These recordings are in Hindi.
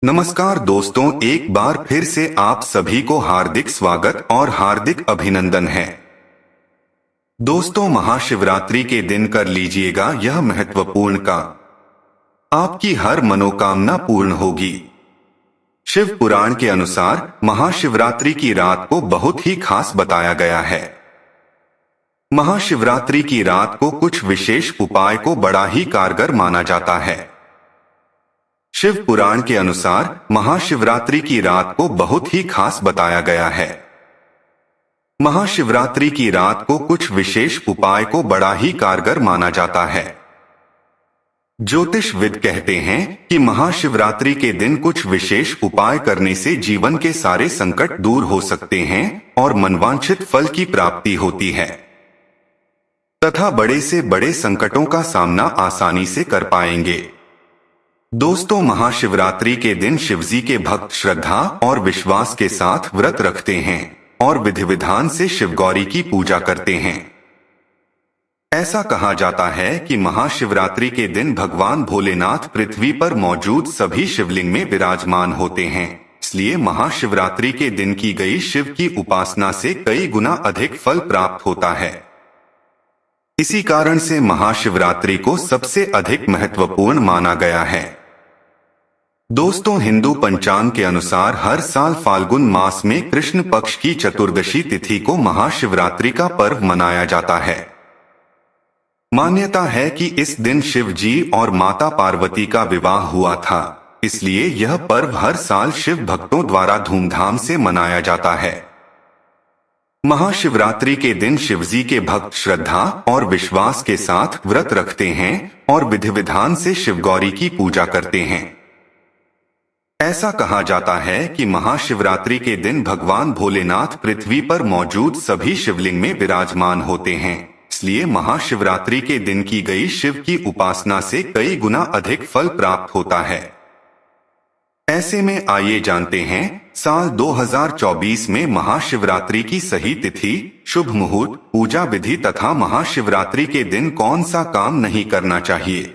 नमस्कार दोस्तों, एक बार फिर से आप सभी को हार्दिक स्वागत और हार्दिक अभिनंदन है। दोस्तों, महाशिवरात्रि के दिन कर लीजिएगा यह महत्वपूर्ण काम, आपकी हर मनोकामना पूर्ण होगी। शिव पुराण के अनुसार महाशिवरात्रि की रात को बहुत ही खास बताया गया है। महाशिवरात्रि की रात को कुछ विशेष उपाय को बड़ा ही कारगर माना जाता है। शिव पुराण के अनुसार महाशिवरात्रि की रात को बहुत ही खास बताया गया है। महाशिवरात्रि की रात को कुछ विशेष उपाय को बड़ा ही कारगर माना जाता है। ज्योतिषविद कहते हैं कि महाशिवरात्रि के दिन कुछ विशेष उपाय करने से जीवन के सारे संकट दूर हो सकते हैं और मनवांछित फल की प्राप्ति होती है तथा बड़े से बड़े संकटों का सामना आसानी से कर पाएंगे। दोस्तों, महाशिवरात्रि के दिन शिवजी के भक्त श्रद्धा और विश्वास के साथ व्रत रखते हैं और विधि विधान से शिवगौरी की पूजा करते हैं। ऐसा कहा जाता है कि महाशिवरात्रि के दिन भगवान भोलेनाथ पृथ्वी पर मौजूद सभी शिवलिंग में विराजमान होते हैं, इसलिए महाशिवरात्रि के दिन की गई शिव की उपासना से कई गुना अधिक फल प्राप्त होता है। इसी कारण से महाशिवरात्रि को सबसे अधिक महत्वपूर्ण माना गया है। दोस्तों, हिंदू पंचांग के अनुसार हर साल फाल्गुन मास में कृष्ण पक्ष की चतुर्दशी तिथि को महाशिवरात्रि का पर्व मनाया जाता है। मान्यता है कि इस दिन शिव जी और माता पार्वती का विवाह हुआ था, इसलिए यह पर्व हर साल शिव भक्तों द्वारा धूमधाम से मनाया जाता है। महाशिवरात्रि के दिन शिवजी के भक्त श्रद्धा और विश्वास के साथ व्रत रखते हैं और विधि विधान से शिवगौरी की पूजा करते हैं। ऐसा कहा जाता है कि महाशिवरात्रि के दिन भगवान भोलेनाथ पृथ्वी पर मौजूद सभी शिवलिंग में विराजमान होते हैं, इसलिए महाशिवरात्रि के दिन की गई शिव की उपासना से कई गुना अधिक फल प्राप्त होता है। ऐसे में आइए जानते हैं साल 2024 में महाशिवरात्रि की सही तिथि, शुभ मुहूर्त, पूजा विधि तथा महाशिवरात्रि के दिन कौन सा काम नहीं करना चाहिए।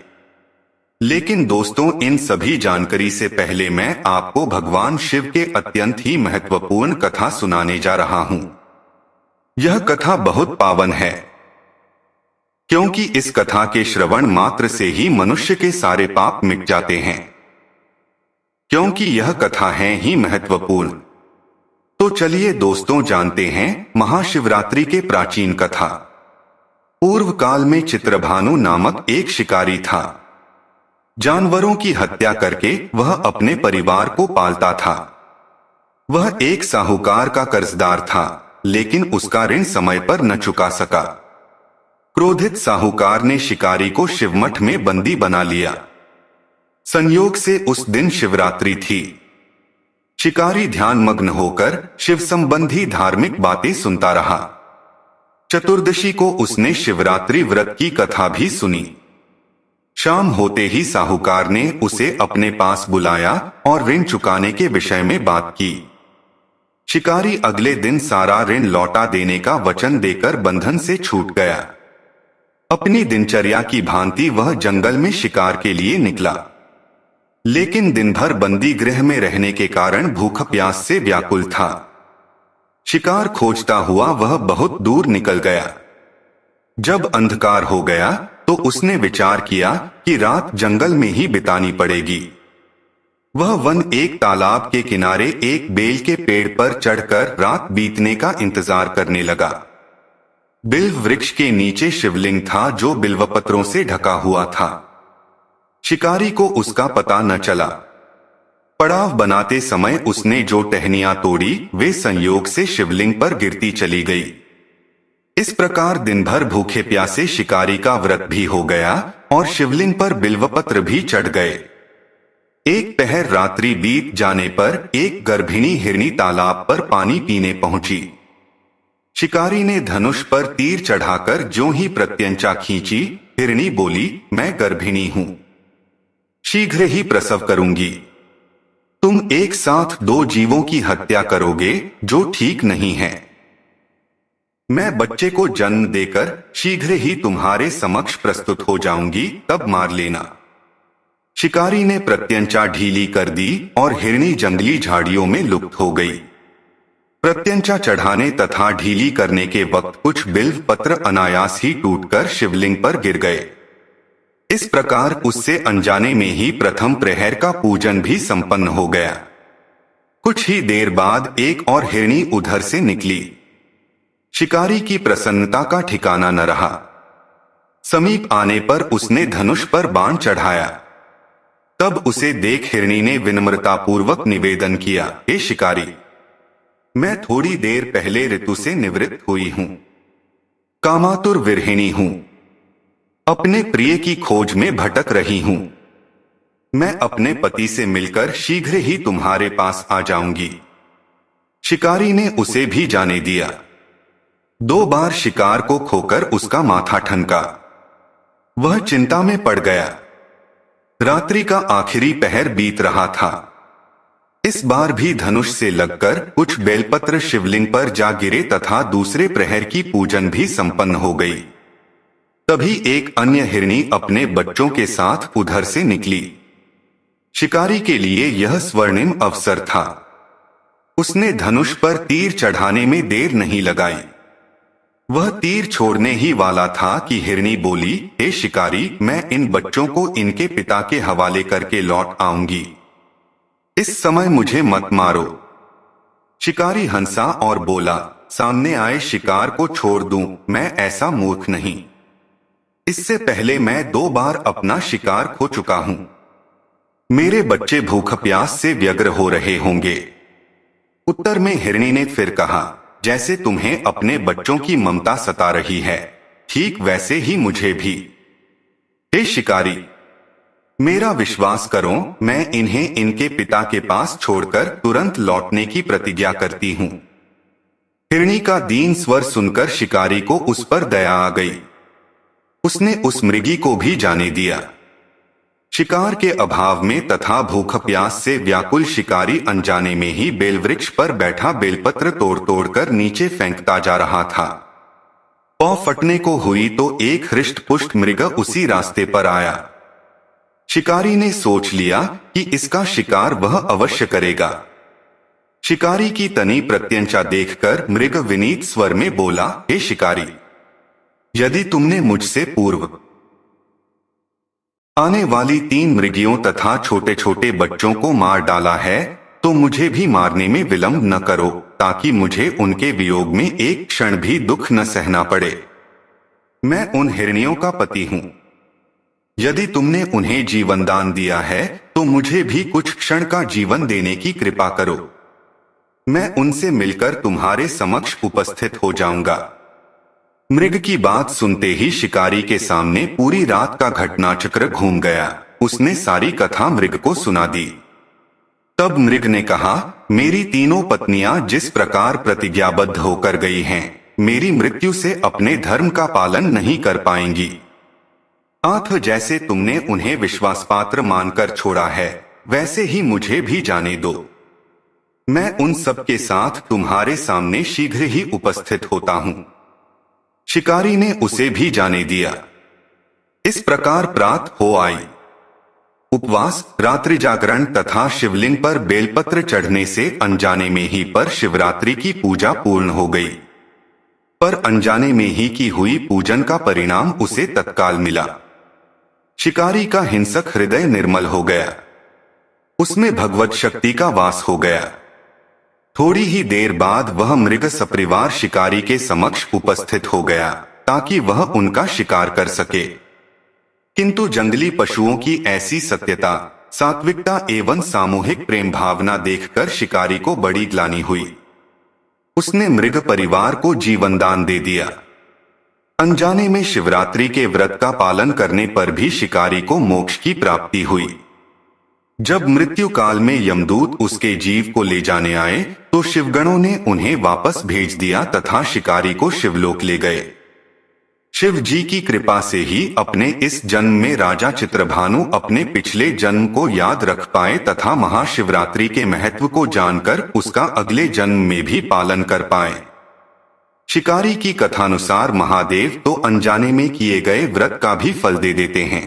लेकिन दोस्तों, इन सभी जानकारी से पहले मैं आपको भगवान शिव के अत्यंत ही महत्वपूर्ण कथा सुनाने जा रहा हूं। यह कथा बहुत पावन है, क्योंकि इस कथा के श्रवण मात्र से ही मनुष्य के सारे पाप मिट जाते हैं। क्योंकि यह कथा है ही महत्वपूर्ण, तो चलिए दोस्तों जानते हैं महाशिवरात्रि के प्राचीन कथा। पूर्व काल में चित्रभानु नामक एक शिकारी था। जानवरों की हत्या करके वह अपने परिवार को पालता था। वह एक साहूकार का कर्जदार था, लेकिन उसका ऋण समय पर न चुका सका। क्रोधित साहूकार ने शिकारी को शिवमठ में बंदी बना लिया। संयोग से उस दिन शिवरात्रि थी। शिकारी ध्यानमग्न होकर शिव संबंधी धार्मिक बातें सुनता रहा। चतुर्दशी को उसने शिवरात्रि व्रत की कथा भी सुनी। शाम होते ही साहूकार ने उसे अपने पास बुलाया और ऋण चुकाने के विषय में बात की। शिकारी अगले दिन सारा ऋण लौटा देने का वचन देकर बंधन से छूट गया। अपनी दिनचर्या की भांति वह जंगल में शिकार के लिए निकला, लेकिन दिन भर बंदी गृह में रहने के कारण भूख प्यास से व्याकुल था। शिकार खोजता हुआ वह बहुत दूर निकल गया। जब अंधकार हो गया तो उसने विचार किया कि रात जंगल में ही बितानी पड़ेगी। वह वन एक तालाब के किनारे एक बेल के पेड़ पर चढ़कर रात बीतने का इंतजार करने लगा। बिल्व वृक्ष के नीचे शिवलिंग था जो बिल्वपत्रों से ढका हुआ था। शिकारी को उसका पता न चला। पड़ाव बनाते समय उसने जो टहनियां तोड़ी वे संयोग से शिवलिंग पर गिरती चली गई। इस प्रकार दिन भर भूखे प्यासे शिकारी का व्रत भी हो गया और शिवलिंग पर बिल्वपत्र भी चढ़ गए। एक पहर रात्रि बीत जाने पर एक गर्भिणी हिरनी तालाब पर पानी पीने पहुंची। शिकारी ने धनुष पर तीर चढ़ाकर ज्यों ही प्रत्यंचा खींची, हिरनी बोली, मैं गर्भिणी हूं, शीघ्र ही प्रसव करूंगी। तुम एक साथ दो जीवों की हत्या करोगे, जो ठीक नहीं है। मैं बच्चे को जन्म देकर शीघ्र ही तुम्हारे समक्ष प्रस्तुत हो जाऊंगी, तब मार लेना। शिकारी ने प्रत्यंचा ढीली कर दी और हिरनी जंगली झाड़ियों में लुप्त हो गई। प्रत्यंचा चढ़ाने तथा ढीली करने के वक्त कुछ बिल्व पत्र अनायास ही टूटकर शिवलिंग पर गिर गए। इस प्रकार उससे अनजाने में ही प्रथम प्रहर का पूजन भी संपन्न हो गया। कुछ ही देर बाद एक और हिरनी उधर से निकली। शिकारी की प्रसन्नता का ठिकाना न रहा। समीप आने पर उसने धनुष पर बाण चढ़ाया। तब उसे देख हिरनी ने विनम्रतापूर्वक निवेदन किया, हे शिकारी, मैं थोड़ी देर पहले ऋतु से निवृत्त हुई हूं, कामातुर विरहिणी हूं, अपने प्रिय की खोज में भटक रही हूं। मैं अपने पति से मिलकर शीघ्र ही तुम्हारे पास आ जाऊंगी। शिकारी ने उसे भी जाने दिया। 2 बार शिकार को खोकर उसका माथा ठनका। वह चिंता में पड़ गया। रात्रि का आखिरी पहर बीत रहा था। इस बार भी धनुष से लगकर कुछ बेलपत्र शिवलिंग पर जा गिरे तथा दूसरे प्रहर की पूजन भी संपन्न हो गई। तभी एक अन्य हिरनी अपने बच्चों के साथ उधर से निकली। शिकारी के लिए यह स्वर्णिम अवसर था। उसने धनुष पर तीर चढ़ाने में देर नहीं लगाई। वह तीर छोड़ने ही वाला था कि हिरनी बोली, हे शिकारी, मैं इन बच्चों को इनके पिता के हवाले करके लौट आऊंगी। इस समय मुझे मत मारो। शिकारी हंसा और बोला, सामने आए शिकार को छोड़ दूं, मैं ऐसा मूर्ख नहीं। इससे पहले मैं 2 बार अपना शिकार खो चुका हूं। मेरे बच्चे भूख प्यास से व्यग्र हो रहे होंगे। उत्तर में हिरनी ने फिर कहा, जैसे तुम्हें अपने बच्चों की ममता सता रही है, ठीक वैसे ही मुझे भी। हे शिकारी, मेरा विश्वास करो, मैं इन्हें इनके पिता के पास छोड़कर तुरंत लौटने की प्रतिज्ञा करती हूं। हिरनी का दीन स्वर सुनकर शिकारी को उस पर दया आ गई। उसने उस मृगी को भी जाने दिया। शिकार के अभाव में तथा भूख प्यास से व्याकुल शिकारी अनजाने में ही बेलवृक्ष पर बैठा बेलपत्र तोड़ तोड़कर नीचे फेंकता जा रहा था। पौ फटने को हुई तो एक हृष्ट पुष्ट मृग उसी रास्ते पर आया। शिकारी ने सोच लिया कि इसका शिकार वह अवश्य करेगा। शिकारी की तनी प्रत्यंचा देखकर मृग विनीत स्वर में बोला, हे शिकारी, यदि तुमने मुझसे पूर्व आने वाली 3 मृगियों तथा छोटे छोटे बच्चों को मार डाला है तो मुझे भी मारने में विलंब न करो, ताकि मुझे उनके वियोग में एक क्षण भी दुख न सहना पड़े। मैं उन हिरनियों का पति हूं। यदि तुमने उन्हें जीवन दान दिया है तो मुझे भी कुछ क्षण का जीवन देने की कृपा करो। मैं उनसे मिलकर तुम्हारे समक्ष उपस्थित हो जाऊंगा। मृग की बात सुनते ही शिकारी के सामने पूरी रात का घटनाचक्र घूम गया। उसने सारी कथा मृग को सुना दी। तब मृग ने कहा, मेरी तीनों पत्नियां जिस प्रकार प्रतिज्ञाबद्ध होकर गई हैं, मेरी मृत्यु से अपने धर्म का पालन नहीं कर पाएंगी। आठ जैसे तुमने उन्हें विश्वासपात्र मानकर छोड़ा है, वैसे ही मुझे भी जाने दो। मैं उन सब के साथ तुम्हारे सामने शीघ्र ही उपस्थित होता हूं। शिकारी ने उसे भी जाने दिया। इस प्रकार प्रात हो आई। उपवास, रात्रि जागरण तथा शिवलिंग पर बेलपत्र चढ़ने से अनजाने में ही पर शिवरात्रि की पूजा पूर्ण हो गई। पर अनजाने में ही की हुई पूजन का परिणाम उसे तत्काल मिला। शिकारी का हिंसक हृदय निर्मल हो गया। उसमें भगवत शक्ति का वास हो गया। थोड़ी ही देर बाद वह मृग सपरिवार शिकारी के समक्ष उपस्थित हो गया ताकि वह उनका शिकार कर सके। किंतु जंगली पशुओं की ऐसी सत्यता, सात्विकता एवं सामूहिक प्रेम भावना देखकर शिकारी को बड़ी ग्लानि हुई। उसने मृग परिवार को जीवन दान दे दिया। अनजाने में शिवरात्रि के व्रत का पालन करने पर भी शिकारी को मोक्ष की प्राप्ति हुई। जब मृत्यु काल में यमदूत उसके जीव को ले जाने आए तो शिवगणों ने उन्हें वापस भेज दिया तथा शिकारी को शिवलोक ले गए। शिव जी की कृपा से ही अपने इस जन्म में राजा चित्रभानु अपने पिछले जन्म को याद रख पाए तथा महाशिवरात्रि के महत्व को जानकर उसका अगले जन्म में भी पालन कर पाए। शिकारी की कथानुसार महादेव तो अनजाने में किए गए व्रत का भी फल दे देते हैं,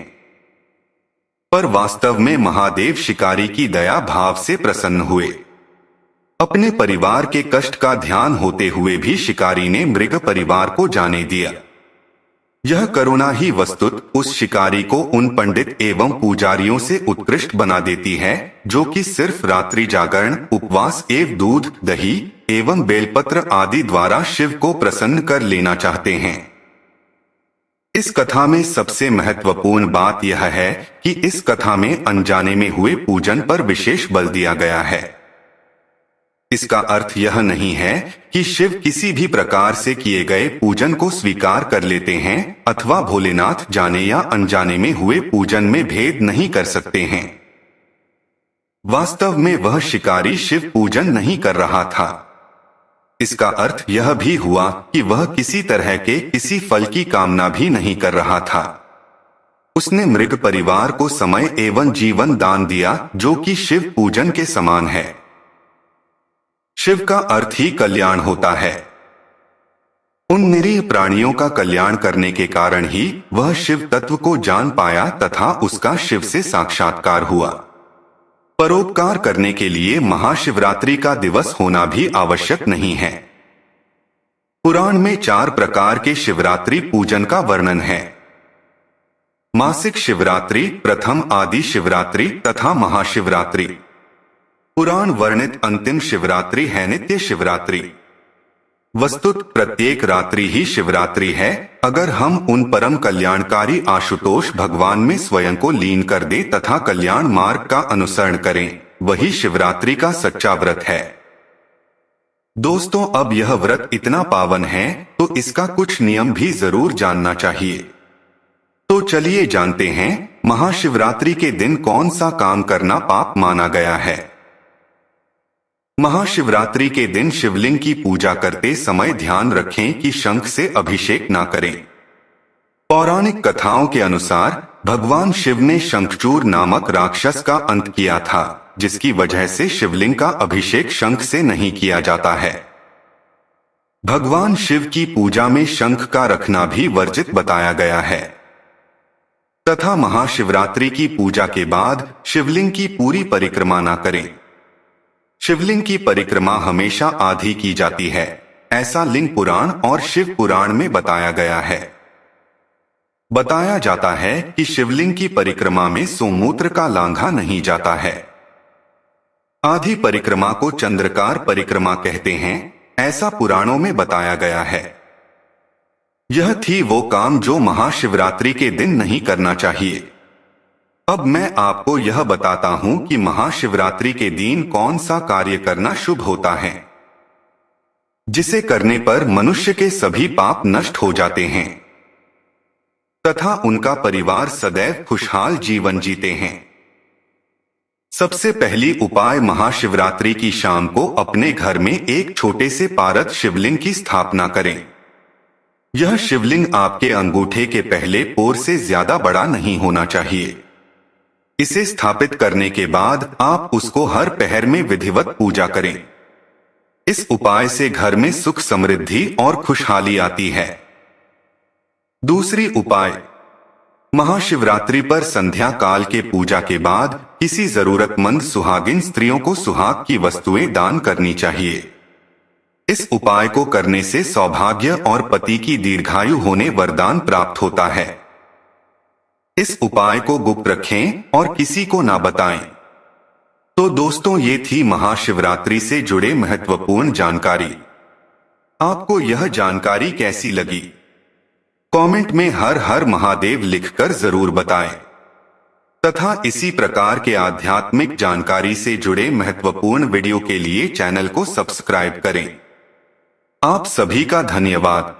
पर वास्तव में महादेव शिकारी की दया भाव से प्रसन्न हुए। अपने परिवार के कष्ट का ध्यान होते हुए भी शिकारी ने मृग परिवार को जाने दिया। यह करुणा ही वस्तुत उस शिकारी को उन पंडित एवं पुजारियों से उत्कृष्ट बना देती है जो कि सिर्फ रात्रि जागरण, उपवास एवं दूध, दही एवं बेलपत्र आदि द्वारा शिव को प्रसन्न कर लेना चाहते हैं। इस कथा में सबसे महत्वपूर्ण बात यह है कि इस कथा में अनजाने में हुए पूजन पर विशेष बल दिया गया है। इसका अर्थ यह नहीं है कि शिव किसी भी प्रकार से किए गए पूजन को स्वीकार कर लेते हैं अथवा भोलेनाथ जाने या अनजाने में हुए पूजन में भेद नहीं कर सकते हैं। वास्तव में वह शिकारी शिव पूजन नहीं कर रहा था। इसका अर्थ यह भी हुआ कि वह किसी तरह के किसी फल की कामना भी नहीं कर रहा था। उसने मृग परिवार को समय एवं जीवन दान दिया जो कि शिव पूजन के समान है। शिव का अर्थ ही कल्याण होता है। उन निरीह प्राणियों का कल्याण करने के कारण ही वह शिव तत्व को जान पाया तथा उसका शिव से साक्षात्कार हुआ। परोपकार करने के लिए महाशिवरात्रि का दिवस होना भी आवश्यक नहीं है। पुराण में 4 प्रकार के शिवरात्रि पूजन का वर्णन है। मासिक शिवरात्रि, प्रथम आदि शिवरात्रि तथा महाशिवरात्रि। पुराण वर्णित अंतिम शिवरात्रि है नित्य शिवरात्रि। वस्तुत प्रत्येक रात्रि ही शिवरात्रि है अगर हम उन परम कल्याणकारी आशुतोष भगवान में स्वयं को लीन कर दे तथा कल्याण मार्ग का अनुसरण करें, वही शिवरात्रि का सच्चा व्रत है। दोस्तों, अब यह व्रत इतना पावन है तो इसका कुछ नियम भी जरूर जानना चाहिए। तो चलिए जानते हैं महाशिवरात्रि के दिन कौन सा काम करना पाप माना गया है। महाशिवरात्रि के दिन शिवलिंग की पूजा करते समय ध्यान रखें कि शंख से अभिषेक ना करें। पौराणिक कथाओं के अनुसार भगवान शिव ने शंखचूर नामक राक्षस का अंत किया था, जिसकी वजह से शिवलिंग का अभिषेक शंख से नहीं किया जाता है। भगवान शिव की पूजा में शंख का रखना भी वर्जित बताया गया है तथा महाशिवरात्रि की पूजा के बाद शिवलिंग की पूरी परिक्रमा ना करें। शिवलिंग की परिक्रमा हमेशा आधी की जाती है, ऐसा लिंग पुराण और शिव पुराण में बताया गया है। बताया जाता है कि शिवलिंग की परिक्रमा में सोमूत्र का लांघा नहीं जाता है। आधी परिक्रमा को चंद्रकार परिक्रमा कहते हैं, ऐसा पुराणों में बताया गया है। यह थी वो काम जो महाशिवरात्रि के दिन नहीं करना चाहिए। अब मैं आपको यह बताता हूं कि महाशिवरात्रि के दिन कौन सा कार्य करना शुभ होता है, जिसे करने पर मनुष्य के सभी पाप नष्ट हो जाते हैं तथा उनका परिवार सदैव खुशहाल जीवन जीते हैं। सबसे पहली उपाय महाशिवरात्रि की शाम को अपने घर में एक छोटे से पारद शिवलिंग की स्थापना करें। यह शिवलिंग आपके अंगूठे के पहले पोर से ज्यादा बड़ा नहीं होना चाहिए। इसे स्थापित करने के बाद आप उसको हर पहर में विधिवत पूजा करें। इस उपाय से घर में सुख समृद्धि और खुशहाली आती है। दूसरी उपाय, महाशिवरात्रि पर संध्या काल के पूजा के बाद किसी जरूरतमंद सुहागिन स्त्रियों को सुहाग की वस्तुएं दान करनी चाहिए। इस उपाय को करने से सौभाग्य और पति की दीर्घायु होने वरदान प्राप्त होता है। इस उपाय को गुप्त रखें और किसी को ना बताएं। तो दोस्तों, ये थी महाशिवरात्रि से जुड़े महत्वपूर्ण जानकारी। आपको यह जानकारी कैसी लगी? कमेंट में हर हर महादेव लिखकर जरूर बताएं तथा इसी प्रकार के आध्यात्मिक जानकारी से जुड़े महत्वपूर्ण वीडियो के लिए चैनल को सब्सक्राइब करें। आप सभी का धन्यवाद।